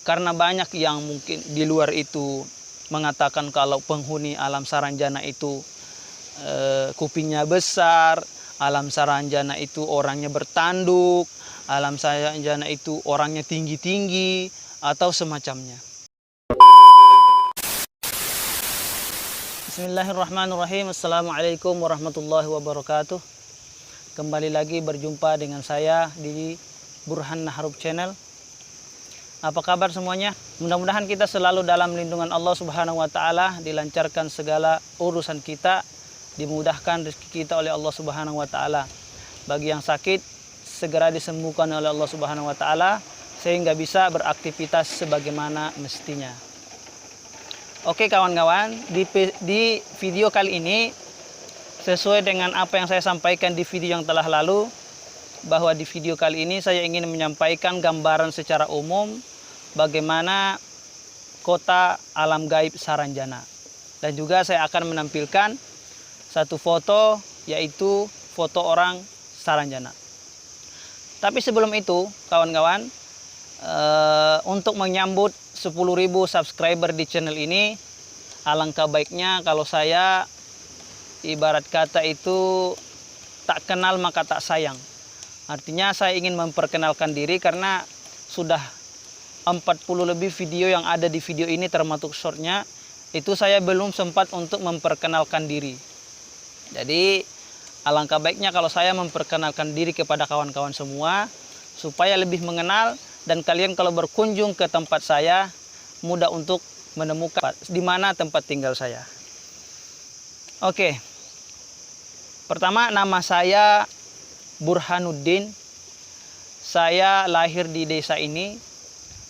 Karena banyak yang mungkin di luar itu mengatakan kalau penghuni alam Saranjana itu kupingnya besar, alam Saranjana itu orangnya bertanduk, alam Saranjana itu orangnya tinggi-tinggi, atau semacamnya. Bismillahirrahmanirrahim. Assalamualaikum warahmatullahi wabarakatuh. Kembali lagi berjumpa dengan saya di Burhan Nahrub Channel. Apa kabar semuanya? Mudah-mudahan kita selalu dalam lindungan Allah Subhanahu wa taala, dilancarkan segala urusan kita, dimudahkan rezeki kita oleh Allah Subhanahu wa taala. Bagi yang sakit, segera disembuhkan oleh Allah Subhanahu wa taala sehingga bisa beraktivitas sebagaimana mestinya. Oke kawan-kawan, di video kali ini sesuai dengan apa yang saya sampaikan di video yang telah lalu, bahwa di video kali ini saya ingin menyampaikan gambaran secara umum bagaimana kota alam gaib Saranjana. Dan juga saya akan menampilkan satu foto, yaitu foto orang Saranjana. Tapi sebelum itu kawan-kawan, untuk menyambut 10.000 subscriber di channel ini, alangkah baiknya kalau saya ibarat kata itu tak kenal maka tak sayang. Artinya saya ingin memperkenalkan diri karena sudah 40 lebih video yang ada di video ini termasuk shortnya, itu saya belum sempat untuk memperkenalkan diri. Jadi alangkah baiknya kalau saya memperkenalkan diri kepada kawan-kawan semua supaya lebih mengenal, dan kalian kalau berkunjung ke tempat saya mudah untuk menemukan di mana tempat tinggal saya. Oke. Pertama, nama saya Burhanuddin. Saya lahir di desa ini,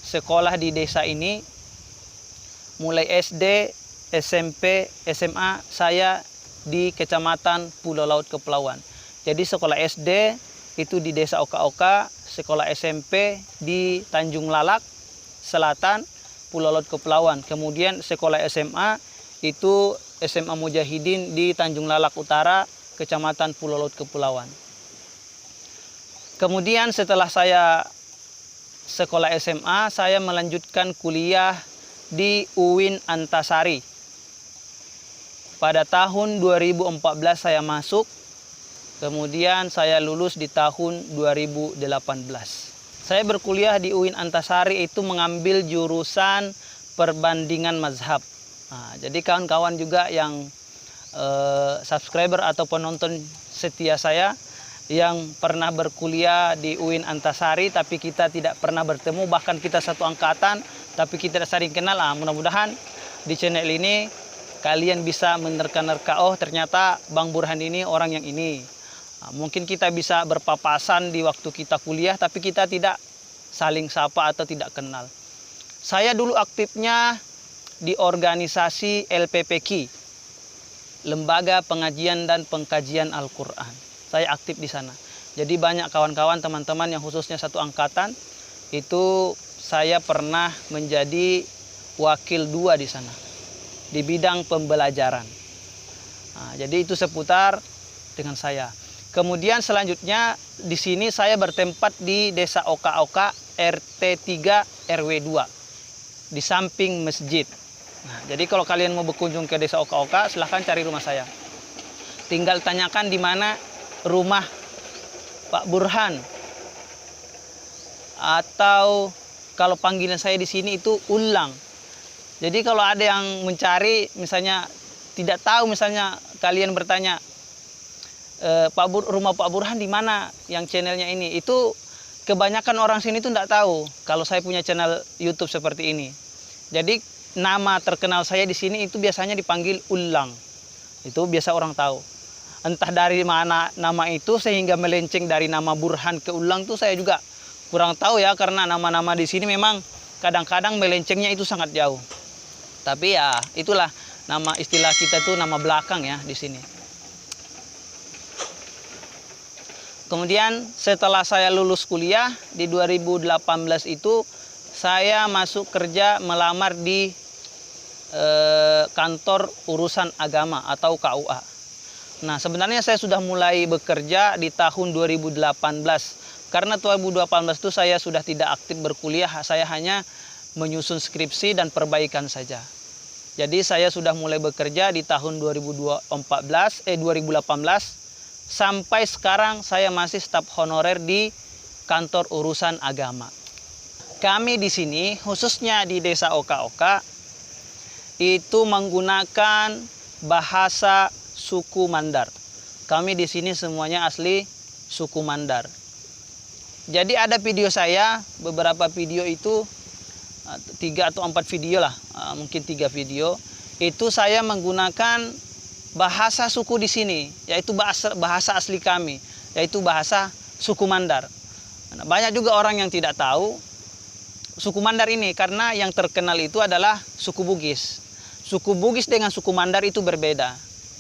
sekolah di desa ini, mulai SD, SMP, SMA saya di Kecamatan Pulau Laut Kepulauan. Jadi sekolah SD itu di Desa Oka-Oka, sekolah SMP di Tanjung Lalak Selatan, Pulau Laut Kepulauan. Kemudian sekolah SMA itu SMA Mujahidin di Tanjung Lalak Utara, Kecamatan Pulau Laut Kepulauan. Kemudian setelah saya sekolah SMA, saya melanjutkan kuliah di UIN Antasari. Pada tahun 2014 saya masuk, kemudian saya lulus di tahun 2018. Saya berkuliah di UIN Antasari itu mengambil jurusan perbandingan mazhab. Nah, jadi kawan-kawan juga yang subscriber atau penonton setia saya yang pernah berkuliah di UIN Antasari tapi kita tidak pernah bertemu, bahkan kita satu angkatan tapi kita tidak saling kenal. Mudah-mudahan di channel ini kalian bisa menerka-nerka, oh ternyata Bang Burhan ini orang yang ini. Mungkin kita bisa berpapasan di waktu kita kuliah tapi kita tidak saling sapa atau tidak kenal. Saya dulu aktifnya di organisasi LPPQ, Lembaga Pengajian dan Pengkajian Al-Quran. Saya aktif di sana. Jadi banyak kawan-kawan, teman-teman yang khususnya satu angkatan, itu saya pernah menjadi wakil 2 di sana, di bidang pembelajaran. Jadi itu seputar dengan saya. Kemudian selanjutnya di sini saya bertempat di Desa Oka-Oka RT 3 RW 2 di samping masjid. Jadi kalau kalian mau berkunjung ke Desa Oka-Oka, silahkan cari rumah saya. Tinggal tanyakan di mana rumah Pak Burhan, atau kalau panggilan saya di sini itu Ulang. Jadi kalau ada yang mencari, misalnya tidak tahu, misalnya kalian bertanya, rumah Pak Burhan di mana yang channelnya ini, itu kebanyakan orang sini tuh tidak tahu kalau saya punya channel YouTube seperti ini. Jadi nama terkenal saya di sini itu biasanya dipanggil Ulang. Itu biasa orang tahu. Entah dari mana nama itu sehingga melenceng dari nama Burhan ke Ulang tuh saya juga kurang tahu ya, karena nama-nama di sini memang kadang-kadang melencengnya itu sangat jauh. Tapi ya itulah nama istilah kita tuh nama belakang ya di sini. Kemudian setelah saya lulus kuliah di 2018 itu saya masuk kerja melamar di kantor urusan agama atau KUA. Nah, sebenarnya saya sudah mulai bekerja di tahun 2018. Karena 2018 itu saya sudah tidak aktif berkuliah, saya hanya menyusun skripsi dan perbaikan saja. Jadi saya sudah mulai bekerja di tahun 2018 sampai sekarang saya masih staf honorer di kantor urusan agama. Kami di sini khususnya di Desa Oka-Oka itu menggunakan bahasa suku Mandar. Kami di sini semuanya asli suku Mandar. Jadi ada video saya, beberapa video itu 3 atau 4 video lah, mungkin 3 video. Itu saya menggunakan bahasa suku di sini, yaitu bahasa asli kami, yaitu bahasa suku Mandar. Nah, banyak juga orang yang tidak tahu suku Mandar ini, karena yang terkenal itu adalah suku Bugis. Suku Bugis dengan suku Mandar itu berbeda,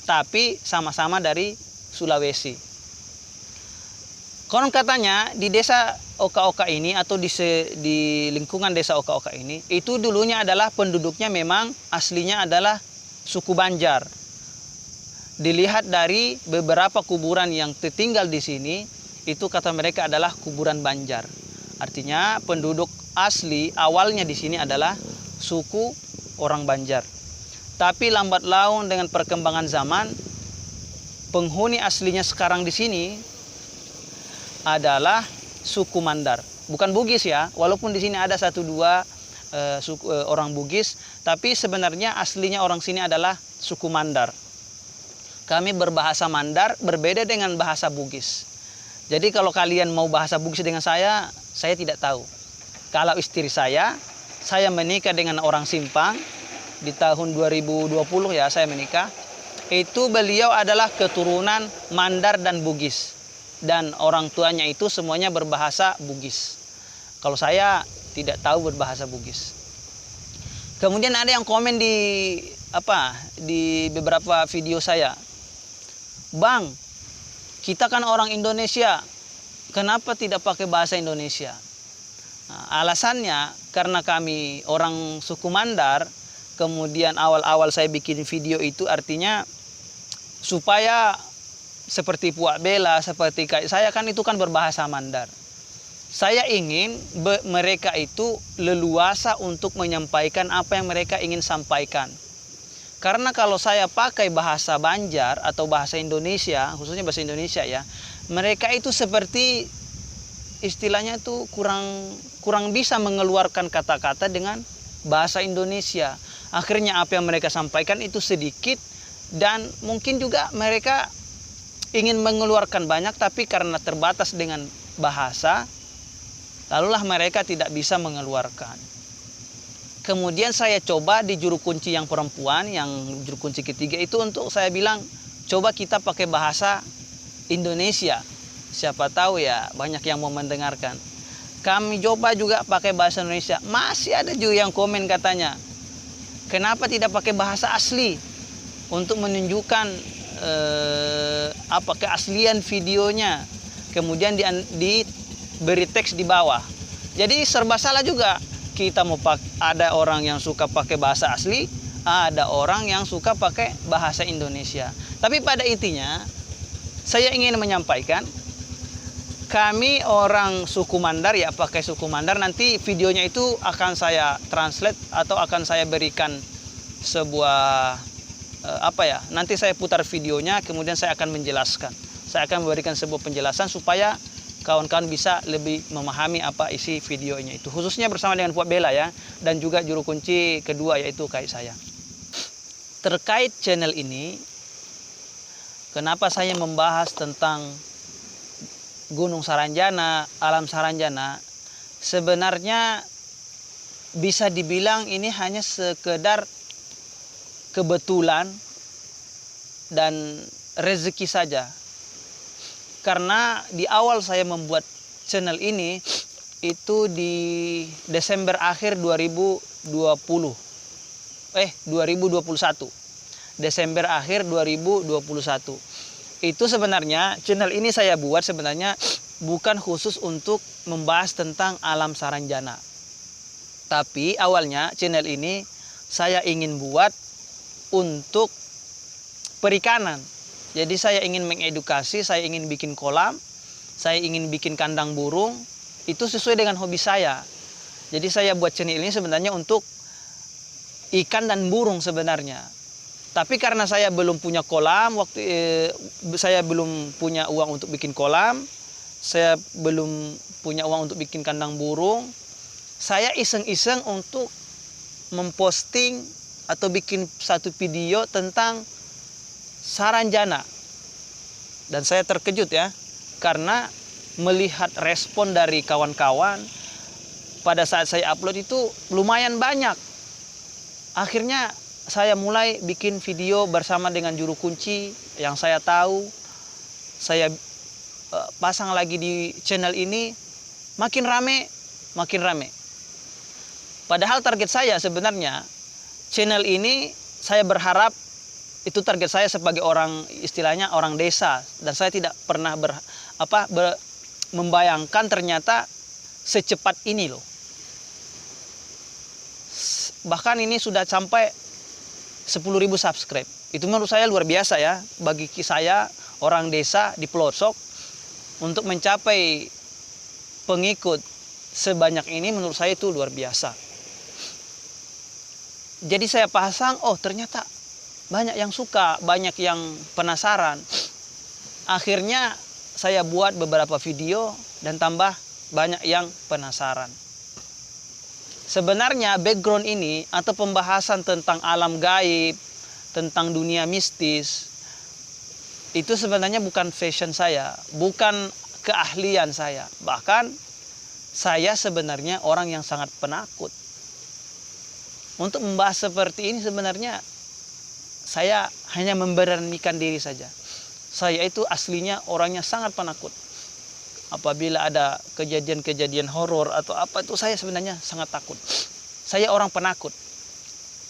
tapi sama-sama dari Sulawesi. Konon katanya di desa Oka-Oka ini atau di lingkungan desa Oka-Oka ini itu dulunya adalah penduduknya memang aslinya adalah suku Banjar. Dilihat dari beberapa kuburan yang tertinggal di sini, itu kata mereka adalah kuburan Banjar. Artinya penduduk asli awalnya di sini adalah suku orang Banjar. Tapi lambat laun dengan perkembangan zaman, penghuni aslinya sekarang di sini adalah suku Mandar, bukan Bugis ya. Walaupun di sini ada 1-2 orang Bugis, tapi sebenarnya aslinya orang sini adalah suku Mandar. Kami berbahasa Mandar berbeda dengan bahasa Bugis. Jadi kalau kalian mau bahasa Bugis dengan saya tidak tahu. Kalau istri saya menikah dengan orang Simpang di tahun 2020 ya, saya menikah. Itu beliau adalah keturunan Mandar dan Bugis. Dan orang tuanya itu semuanya berbahasa Bugis. Kalau saya tidak tahu berbahasa Bugis. Kemudian ada yang komen di beberapa video saya, "Bang, kita kan orang Indonesia, kenapa tidak pakai bahasa Indonesia?" Nah, alasannya karena kami orang suku Mandar. Kemudian awal-awal saya bikin video itu artinya supaya seperti Puak Bela, seperti saya kan itu kan berbahasa Mandar. Saya ingin mereka itu leluasa untuk menyampaikan apa yang mereka ingin sampaikan. Karena kalau saya pakai bahasa Banjar atau bahasa Indonesia, khususnya bahasa Indonesia ya, mereka itu seperti istilahnya itu kurang bisa mengeluarkan kata-kata dengan bahasa Indonesia. Akhirnya apa yang mereka sampaikan itu sedikit dan mungkin juga mereka ingin mengeluarkan banyak, tapi karena terbatas dengan bahasa, lalulah mereka tidak bisa mengeluarkan. Kemudian saya coba di juru kunci yang perempuan, yang juru kunci ketiga itu untuk saya bilang, coba kita pakai bahasa Indonesia. Siapa tahu ya banyak yang mau mendengarkan. Kami coba juga pakai bahasa Indonesia. Masih ada juga yang komen katanya, kenapa tidak pakai bahasa asli untuk menunjukkan keaslian videonya, kemudian diberi teks di bawah. Jadi serba salah juga. Kita mau ada orang yang suka pakai bahasa asli, ada orang yang suka pakai bahasa Indonesia. Tapi pada intinya saya ingin menyampaikan, kami orang suku Mandar ya pakai suku Mandar. Nanti videonya itu akan saya translate atau akan saya berikan sebuah nanti saya putar videonya, kemudian saya akan menjelaskan. Saya akan memberikan sebuah penjelasan supaya kawan-kawan bisa lebih memahami apa isi videonya itu. Khususnya bersama dengan Puak Bela ya, dan juga juru kunci kedua yaitu Kak saya. Terkait channel ini, kenapa saya membahas tentang Gunung Saranjana, alam Saranjana, sebenarnya bisa dibilang ini hanya sekedar kebetulan dan rezeki saja. Karena di awal saya membuat channel ini itu di Desember akhir 2021. Desember akhir 2021. Itu sebenarnya channel ini saya buat sebenarnya bukan khusus untuk membahas tentang alam Saranjana. Tapi awalnya channel ini saya ingin buat untuk perikanan. Jadi saya ingin mengedukasi, saya ingin bikin kolam, saya ingin bikin kandang burung, itu sesuai dengan hobi saya. Jadi saya buat channel ini sebenarnya untuk ikan dan burung sebenarnya. Tapi karena saya belum punya kolam, saya belum punya uang untuk bikin kolam, saya belum punya uang untuk bikin kandang burung, saya iseng-iseng untuk memposting atau bikin satu video tentang saranjana. Dan saya terkejut ya, karena melihat respon dari kawan-kawan pada saat saya upload itu lumayan banyak. Akhirnya saya mulai bikin video bersama dengan juru kunci yang saya tahu. Saya pasang lagi di channel ini, makin rame, makin rame. Padahal target saya sebenarnya, channel ini saya berharap itu target saya sebagai orang, istilahnya orang desa. Dan saya tidak pernah membayangkan ternyata secepat ini loh. Bahkan ini sudah sampai 10.000 subscribe. Itu menurut saya luar biasa ya, bagi saya orang desa di pelosok untuk mencapai pengikut sebanyak ini, menurut saya itu luar biasa. Jadi saya pasang, oh ternyata banyak yang suka, banyak yang penasaran. Akhirnya saya buat beberapa video dan tambah banyak yang penasaran. Sebenarnya background ini atau pembahasan tentang alam gaib, tentang dunia mistis, itu sebenarnya bukan fashion saya, bukan keahlian saya. Bahkan saya sebenarnya orang yang sangat penakut. Untuk membahas seperti ini sebenarnya saya hanya memberanikan diri saja. Saya itu aslinya orangnya sangat penakut. Apabila ada kejadian-kejadian horor atau apa, itu saya sebenarnya sangat takut. Saya orang penakut.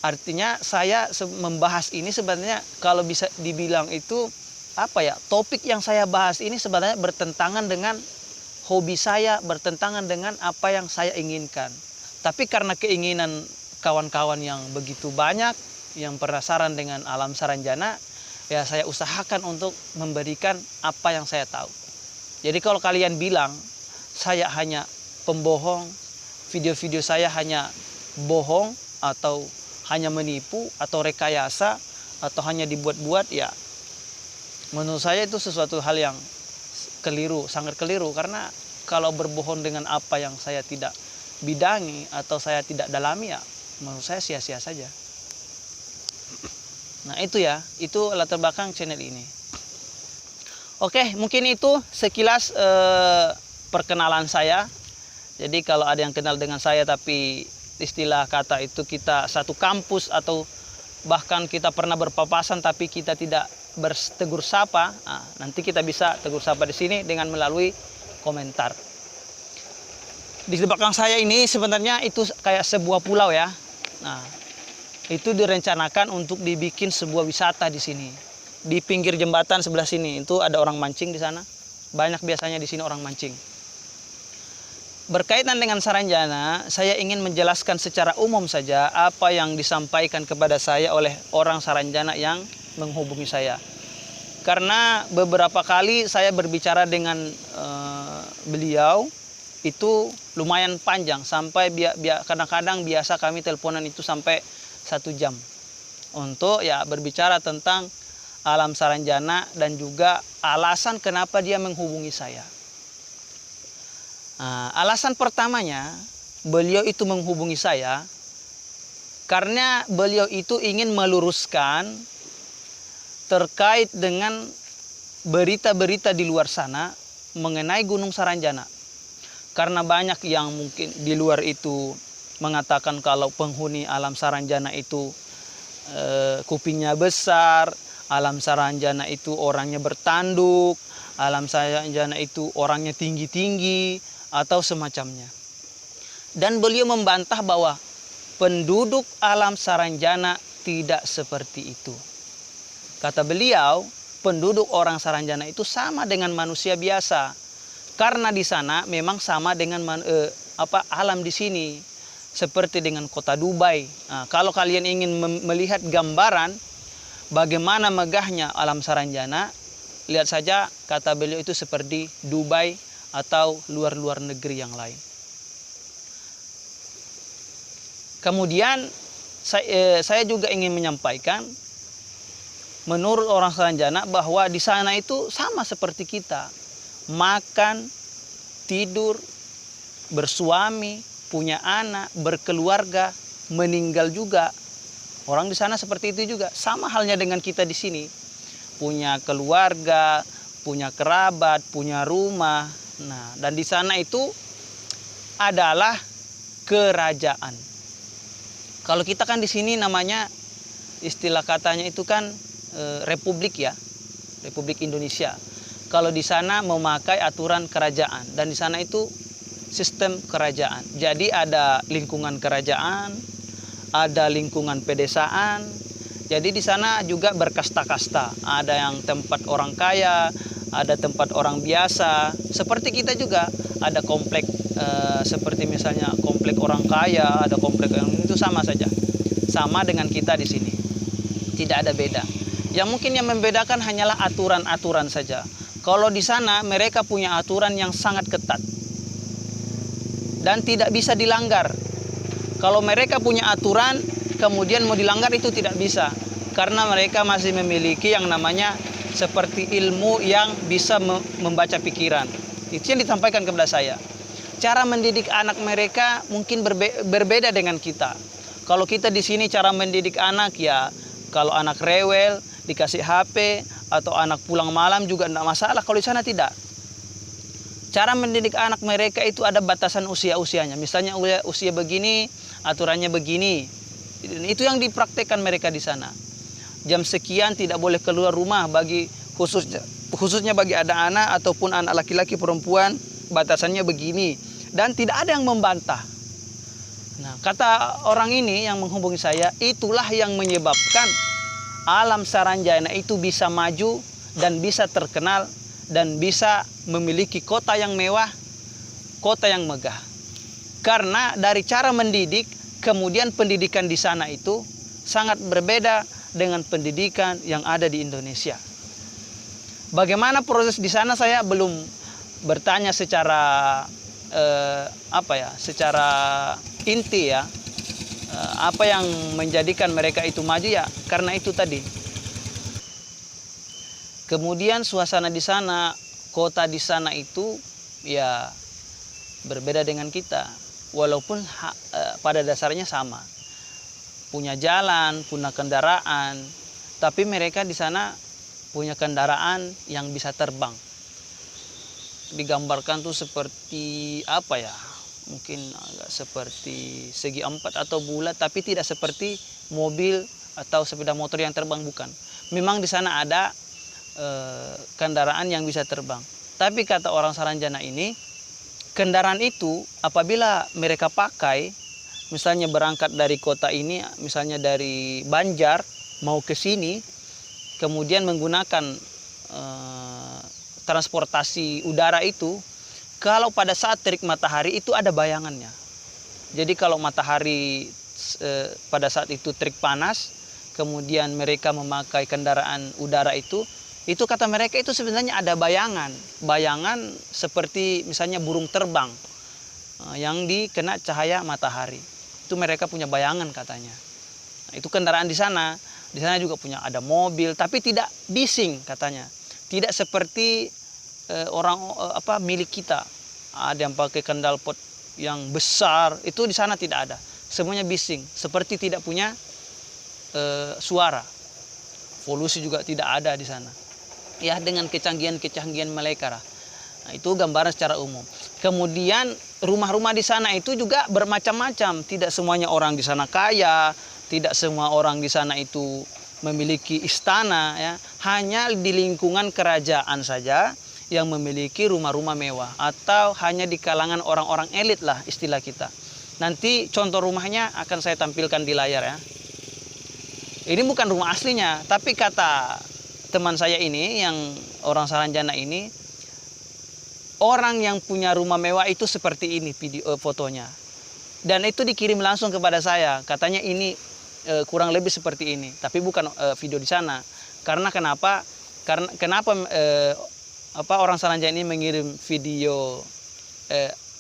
Artinya saya membahas ini sebenarnya kalau bisa dibilang itu topik yang saya bahas ini sebenarnya bertentangan dengan hobi saya, bertentangan dengan apa yang saya inginkan. Tapi karena keinginan kawan-kawan yang begitu banyak yang penasaran dengan alam saranjana, ya saya usahakan untuk memberikan apa yang saya tahu. Jadi kalau kalian bilang saya hanya pembohong, video-video saya hanya bohong atau hanya menipu atau rekayasa atau hanya dibuat-buat, ya menurut saya itu sesuatu hal yang keliru, sangat keliru. Karena kalau berbohong dengan apa yang saya tidak bidangi atau saya tidak dalami, ya menurut saya sia-sia saja. Nah itu ya, itu latar belakang channel ini. Oke, mungkin itu sekilas perkenalan saya. Jadi kalau ada yang kenal dengan saya tapi istilah kata itu kita satu kampus atau bahkan kita pernah berpapasan tapi kita tidak bertegur sapa, nanti kita bisa tegur sapa di sini dengan melalui komentar. Di belakang saya ini sebenarnya itu kayak sebuah pulau ya. Nah, itu direncanakan untuk dibikin sebuah wisata di sini. Di pinggir jembatan sebelah sini itu ada orang mancing di sana. Banyak biasanya di sini orang mancing. Berkaitan dengan saranjana, saya ingin menjelaskan secara umum saja apa yang disampaikan kepada saya oleh orang saranjana yang menghubungi saya. Karena beberapa kali saya berbicara dengan beliau itu lumayan panjang, sampai kadang-kadang biasa kami teleponan itu sampai 1 jam untuk ya berbicara tentang alam saranjana dan juga alasan kenapa dia menghubungi saya. Alasan pertamanya beliau itu menghubungi saya karena beliau itu ingin meluruskan terkait dengan berita-berita di luar sana mengenai Gunung Saranjana. Karena banyak yang mungkin di luar itu mengatakan kalau penghuni alam Saranjana itu kupingnya besar, alam Saranjana itu orangnya bertanduk, alam Saranjana itu orangnya tinggi-tinggi atau semacamnya. Dan beliau membantah bahwa penduduk alam Saranjana tidak seperti itu. Kata beliau, penduduk orang Saranjana itu sama dengan manusia biasa. Karena di sana memang sama dengan alam di sini. Seperti dengan kota Dubai. Nah, kalau kalian ingin melihat gambaran bagaimana megahnya alam Saranjana, lihat saja, kata beliau, itu seperti Dubai atau luar-luar negeri yang lain. Kemudian saya juga ingin menyampaikan, menurut orang Saranjana bahwa di sana itu sama seperti kita, makan, tidur, bersuami, punya anak, berkeluarga, meninggal juga. Orang di sana seperti itu juga, sama halnya dengan kita di sini, punya keluarga, punya kerabat, punya rumah. Nah, dan di sana itu adalah kerajaan. Kalau kita kan di sini namanya, istilah katanya itu kan republik ya, Republik Indonesia. Kalau di sana memakai aturan kerajaan, dan di sana itu sistem kerajaan. Jadi ada lingkungan kerajaan, ada lingkungan pedesaan. Jadi di sana juga berkasta-kasta. Ada yang tempat orang kaya, ada tempat orang biasa. Seperti kita juga ada komplek, seperti misalnya komplek orang kaya, ada komplek yang itu sama saja. Sama dengan kita di sini. Tidak ada beda. Yang mungkin yang membedakan hanyalah aturan-aturan saja. Kalau di sana mereka punya aturan yang sangat ketat dan tidak bisa dilanggar. Kalau mereka punya aturan kemudian mau dilanggar itu tidak bisa, karena mereka masih memiliki yang namanya seperti ilmu yang bisa membaca pikiran. Itu yang disampaikan kepada saya. Cara mendidik anak mereka mungkin berbeda dengan kita. Kalau kita di sini cara mendidik anak ya, kalau anak rewel dikasih HP, atau anak pulang malam juga tidak masalah. Kalau di sana tidak. Cara mendidik anak mereka itu ada batasan usia-usianya. Misalnya usia begini, aturannya begini. Itu yang dipraktekkan mereka di sana. Jam sekian tidak boleh keluar rumah, bagi khususnya bagi ada anak ataupun anak laki-laki perempuan, batasannya begini. Dan tidak ada yang membantah. Nah, kata orang ini yang menghubungi saya, itulah yang menyebabkan alam Saranjana itu bisa maju dan bisa terkenal dan bisa memiliki kota yang mewah, kota yang megah. Karena dari cara mendidik, kemudian pendidikan di sana itu sangat berbeda dengan pendidikan yang ada di Indonesia. Bagaimana proses di sana saya belum bertanya secara secara inti ya. Apa yang menjadikan mereka itu maju ya karena itu tadi. Kemudian suasana di sana, kota di sana itu ya berbeda dengan kita. Walaupun pada dasarnya sama. Punya jalan, punya kendaraan, tapi mereka di sana punya kendaraan yang bisa terbang. Digambarkan tuh seperti apa ya? Mungkin agak seperti segi empat atau bulat, tapi tidak seperti mobil atau sepeda motor yang terbang, bukan. Memang di sana ada kendaraan yang bisa terbang. Tapi kata orang Saranjana ini, kendaraan itu apabila mereka pakai, misalnya berangkat dari kota ini, misalnya dari Banjar mau ke sini, kemudian menggunakan transportasi udara itu, kalau pada saat terik matahari itu ada bayangannya. Jadi kalau matahari pada saat itu terik panas, kemudian mereka memakai kendaraan udara itu kata mereka itu sebenarnya ada bayangan. Bayangan seperti misalnya burung terbang yang dikena cahaya matahari. Itu mereka punya bayangan katanya. Nah, itu kendaraan di sana. Di sana juga punya ada mobil, tapi tidak bising katanya. Tidak seperti milik kita. Ada yang pakai kendal pot yang besar, itu di sana tidak ada. Semuanya bising, seperti tidak punya suara. Polusi juga tidak ada di sana. Ya, dengan kecanggihan-kecanggihan mereka. Nah, itu gambaran secara umum. Kemudian rumah-rumah di sana itu juga bermacam-macam. Tidak semuanya orang di sana kaya, tidak semua orang di sana itu memiliki istana ya. Hanya di lingkungan kerajaan saja yang memiliki rumah-rumah mewah, atau hanya di kalangan orang-orang elit lah istilah kita. Nanti contoh rumahnya akan saya tampilkan di layar ya. Ini bukan rumah aslinya, tapi kata teman saya ini yang orang Saranjana ini, orang yang punya rumah mewah itu seperti ini fotonya. Dan itu dikirim langsung kepada saya. Katanya ini kurang lebih seperti ini, tapi bukan video di sana. Karena kenapa? Kenapa orang Saranjana ini mengirim video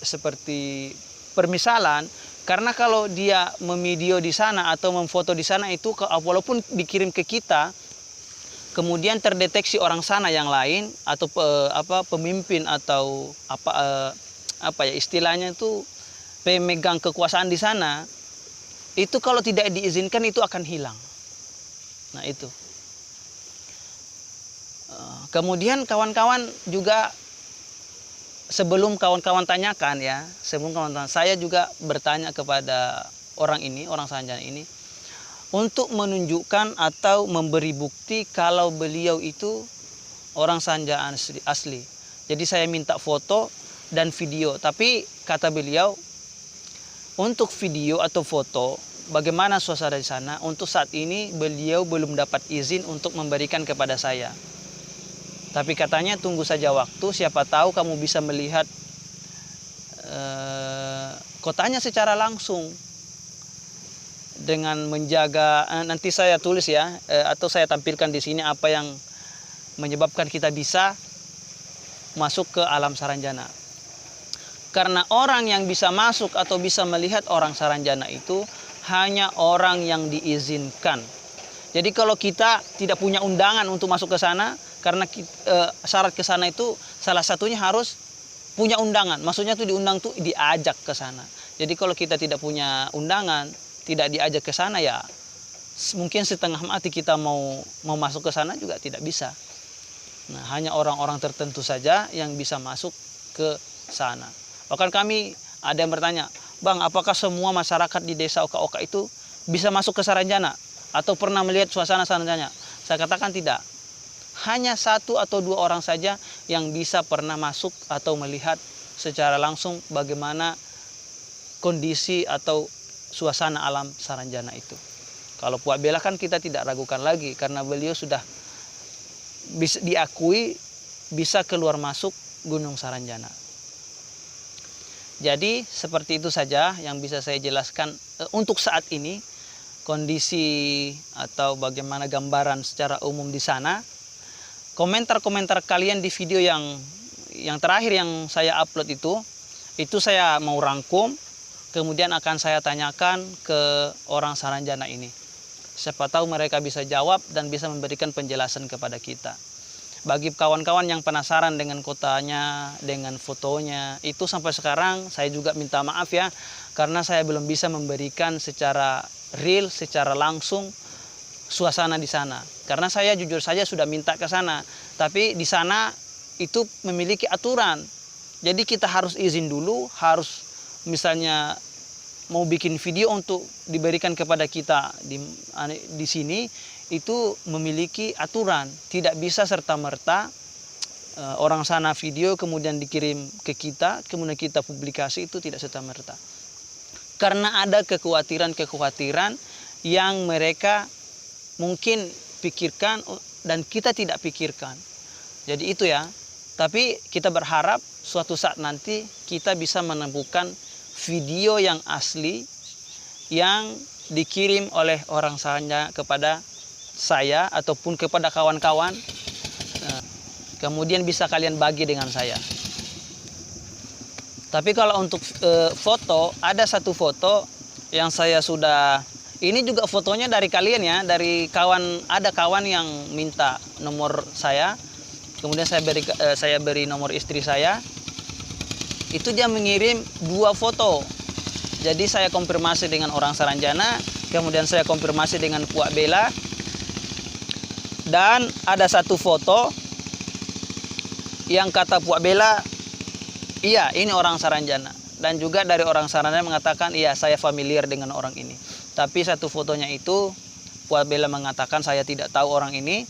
seperti permisalan? Karena kalau dia memvideo di sana atau memfoto di sana itu, walaupun dikirim ke kita, kemudian terdeteksi orang sana yang lain atau pemimpin atau apa ya istilahnya itu pemegang kekuasaan di sana, itu kalau tidak diizinkan itu akan hilang. Nah itu. Kemudian kawan-kawan juga, sebelum kawan-kawan tanyakan ya, saya juga bertanya kepada orang Saranjana ini, untuk menunjukkan atau memberi bukti kalau beliau itu orang Saranjana asli. Jadi saya minta foto dan video, tapi kata beliau, untuk video atau foto bagaimana suasana di sana, untuk saat ini beliau belum dapat izin untuk memberikan kepada saya. Tapi katanya tunggu saja waktu, siapa tahu kamu bisa melihat kotanya secara langsung. Dengan menjaga, nanti saya tulis ya, atau saya tampilkan di sini apa yang menyebabkan kita bisa masuk ke alam Saranjana. Karena orang yang bisa masuk atau bisa melihat orang Saranjana itu hanya orang yang diizinkan. Jadi kalau kita tidak punya undangan untuk masuk ke sana, karena syarat ke sana itu salah satunya harus punya undangan. Maksudnya tuh diundang tuh diajak ke sana. Jadi kalau kita tidak punya undangan, tidak diajak ke sana, ya mungkin setengah mati kita mau masuk ke sana juga tidak bisa. Nah, hanya orang-orang tertentu saja yang bisa masuk ke sana. Bahkan kami ada yang bertanya, "Bang, apakah semua masyarakat di desa Oka-Oka itu bisa masuk ke Saranjana atau pernah melihat suasana Saranjana?" Saya katakan tidak. Hanya 1 atau 2 orang saja yang bisa pernah masuk atau melihat secara langsung bagaimana kondisi atau suasana alam Saranjana itu. Kalau Puak Bela kan kita tidak ragukan lagi, karena beliau sudah bisa diakui bisa keluar masuk Gunung Saranjana. Jadi seperti itu saja yang bisa saya jelaskan untuk saat ini, kondisi atau bagaimana gambaran secara umum di sana. Komentar-komentar kalian di video yang terakhir yang saya upload itu saya mau rangkum, kemudian akan saya tanyakan ke orang Saranjana ini. Siapa tahu mereka bisa jawab dan bisa memberikan penjelasan kepada kita. Bagi kawan-kawan yang penasaran dengan kotanya, dengan fotonya, itu sampai sekarang saya juga minta maaf ya, karena saya belum bisa memberikan secara real, secara langsung suasana di sana. Karena saya jujur saja sudah minta ke sana, tapi di sana itu memiliki aturan. Jadi kita harus izin dulu, harus misalnya mau bikin video untuk diberikan kepada kita di sini, itu memiliki aturan. Tidak bisa serta-merta orang sana video kemudian dikirim ke kita, kemudian kita publikasi, itu tidak serta-merta. Karena ada kekhawatiran yang mereka mungkin pikirkan dan kita tidak pikirkan. Jadi itu ya. Tapi kita berharap suatu saat nanti kita bisa menemukan video yang asli yang dikirim oleh orang Saranjana kepada saya ataupun kepada kawan-kawan. Kemudian bisa kalian bagi dengan saya. Tapi kalau untuk foto, ada satu foto yang saya sudah, ini juga fotonya dari kalian ya, dari kawan, ada kawan yang minta nomor saya, kemudian saya beri nomor istri saya. Itu dia mengirim 2 foto. Jadi saya konfirmasi dengan orang Saranjana, kemudian saya konfirmasi dengan Puak Bela. Dan ada satu foto yang kata Puak Bela, iya ini orang Saranjana. Dan juga dari orang Saranjana mengatakan, iya saya familiar dengan orang ini. Tapi satu fotonya itu Puak Bela mengatakan saya tidak tahu orang ini.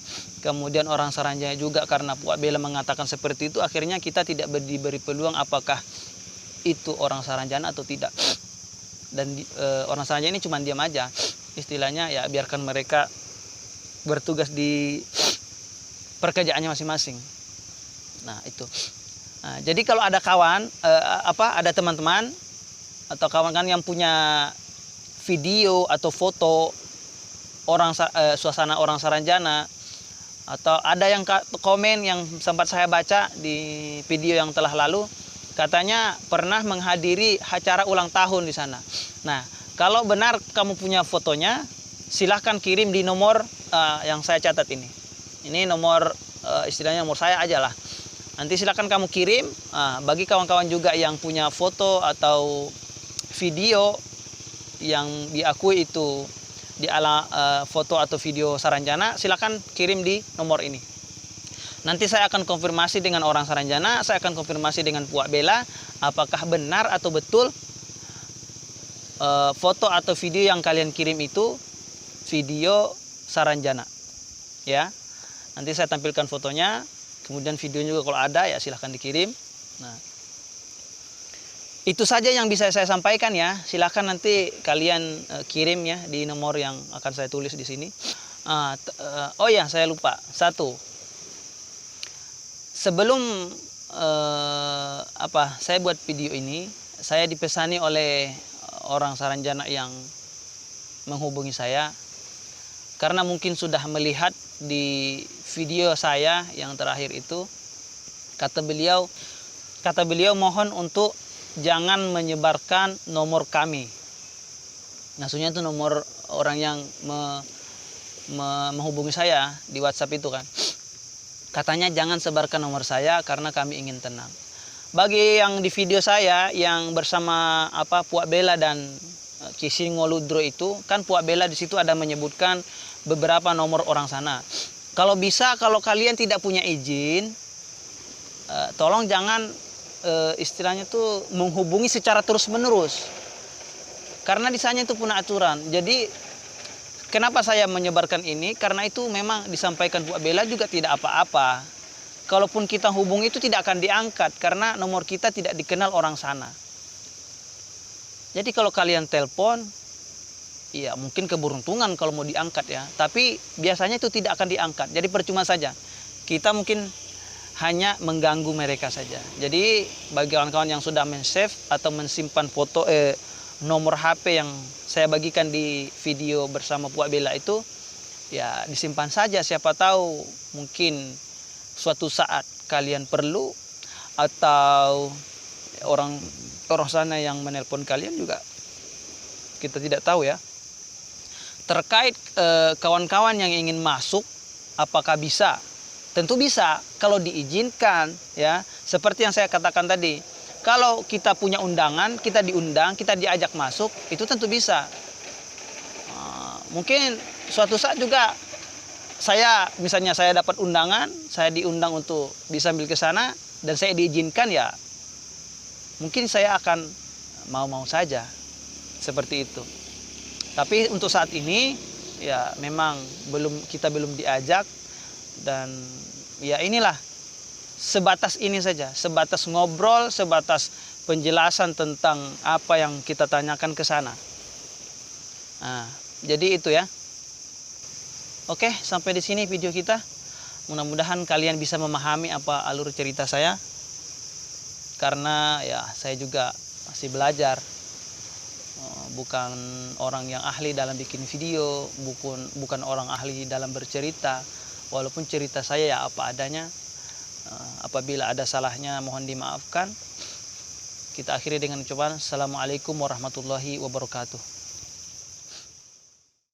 Kemudian orang Saranjana juga, karena Puak Bela mengatakan seperti itu, akhirnya kita tidak diberi peluang apakah itu orang Saranjana atau tidak. Dan orang Saranjana ini cuma diam aja. Istilahnya ya biarkan mereka bertugas di pekerjaannya masing-masing. Nah itu. Nah, jadi kalau ada kawan, ada teman-teman atau kawan-kawan yang punya video atau foto suasana orang Saranjana, atau ada yang komen yang sempat saya baca di video yang telah lalu, katanya pernah menghadiri acara ulang tahun di sana. Nah, kalau benar kamu punya fotonya, silahkan kirim di nomor yang saya catat ini. Ini nomor istilahnya nomor saya aja lah. Nanti silahkan kamu kirim. Bagi kawan-kawan juga yang punya foto atau video yang diakui itu di ala foto atau video Saranjana, silahkan kirim di nomor ini. Nanti saya akan konfirmasi dengan orang Saranjana, saya akan konfirmasi dengan Puak Bela, apakah benar atau betul foto atau video yang kalian kirim itu video Saranjana. Ya, nanti saya tampilkan fotonya, kemudian videonya juga kalau ada ya silahkan dikirim. Nah, itu saja yang bisa saya sampaikan ya. Silahkan nanti kalian kirim ya di nomor yang akan saya tulis di sini. Oh ya, saya lupa satu. Sebelum saya buat video ini, saya dipesani oleh orang Saranjana yang menghubungi saya karena mungkin sudah melihat di video saya yang terakhir itu, kata beliau mohon untuk jangan menyebarkan nomor kami. Maksudnya itu nomor orang yang menghubungi saya di WhatsApp itu kan. Katanya jangan sebarkan nomor saya karena kami ingin tenang. Bagi yang di video saya yang bersama Puak Bela dan Kisingo Ludro itu, kan Puak Bela di situ ada menyebutkan beberapa nomor orang sana. Kalau bisa, kalau kalian tidak punya izin, tolong jangan istilahnya tuh menghubungi secara terus-menerus. Karena di sana itu punya aturan. Jadi kenapa saya menyebarkan ini? Karena itu memang disampaikan Puak Bela juga tidak apa-apa. Kalaupun kita hubungi itu tidak akan diangkat karena nomor kita tidak dikenal orang sana. Jadi kalau kalian telepon, ya mungkin keberuntungan kalau mau diangkat ya. Tapi biasanya itu tidak akan diangkat. Jadi percuma saja. Kita mungkin hanya mengganggu mereka saja. Jadi bagi kawan-kawan yang sudah men-save atau mensimpan foto nomor HP yang saya bagikan di video bersama Puak Bela itu, ya disimpan saja. Siapa tahu mungkin suatu saat kalian perlu, atau orang sana yang menelpon kalian juga, kita tidak tahu ya. Terkait kawan-kawan yang ingin masuk, apakah bisa? Tentu bisa kalau diizinkan ya. Seperti yang saya katakan tadi, kalau kita punya undangan, kita diundang, kita diajak masuk, itu tentu bisa. Mungkin suatu saat juga misalnya saya dapat undangan, saya diundang untuk bisa ambil ke sana dan saya diizinkan, ya mungkin saya akan mau-mau saja seperti itu. Tapi untuk saat ini ya memang kita belum diajak, dan ya inilah sebatas ini saja, sebatas ngobrol, sebatas penjelasan tentang apa yang kita tanyakan ke sana. Nah, jadi itu ya. Oke, sampai di sini video kita. Mudah-mudahan kalian bisa memahami apa alur cerita saya. Karena ya saya juga masih belajar. Bukan orang yang ahli dalam bikin video, bukan orang ahli dalam bercerita. Walaupun cerita saya ya apa adanya. Apabila ada salahnya mohon dimaafkan. Kita akhiri dengan ucapan Assalamualaikum warahmatullahi wabarakatuh.